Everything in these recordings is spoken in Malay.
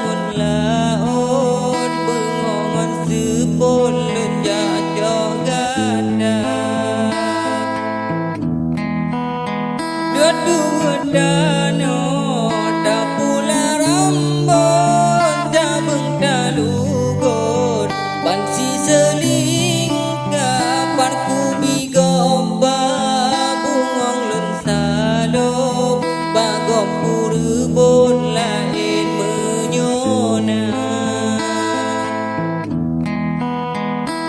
ngon laon bengongon sepon lenja jogada dua dano da pula rambon jabeng dalugot bansi seling kapan ku bigomba bungong lun salom bagom purbon lain menyona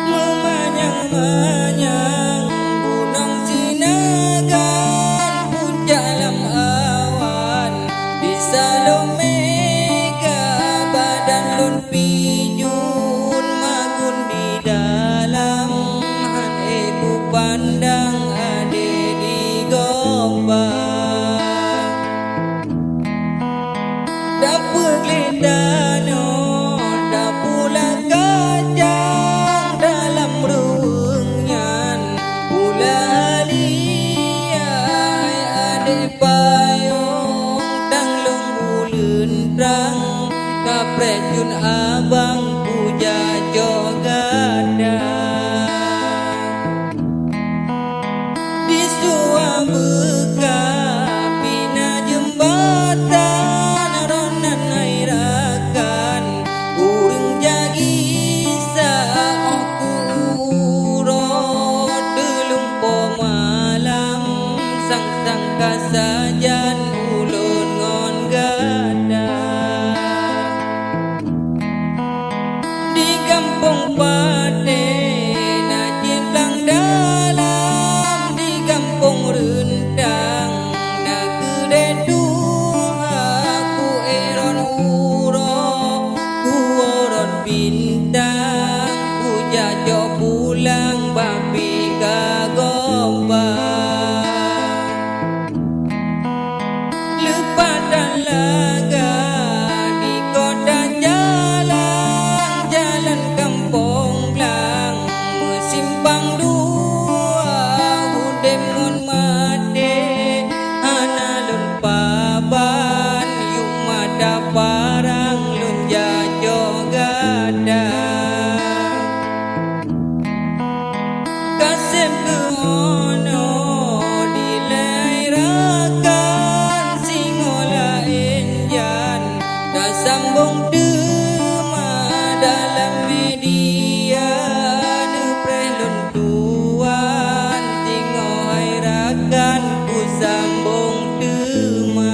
memanyang-manyang gunung sinagan puncak lam awan di salomega badan lun pijun magun di dalam han ku pandang ade di gombang dapur glendano dapula kacang dalam runyan pula halia ade payung dang long bulen terang kaprejun abang puja jogada di Suabeka pina jembatan ronan airakan urang jagi saoku urot delum po malam sang kasajan ulun ngon gada di kampung Pate na cimplang dalam di kampung rendang na gede dua ku eron uro ku oron bintang ku jajo pulang babi kagombang lepas dan laga di kota jalan kampung lang musimpang dua udem ngon made analun paban yumada parang lun jajo gada kasem ke ono dilairakan singola enjan dah sambung dema dalam media nu prelun tuan tingo airakan ku sambung dema.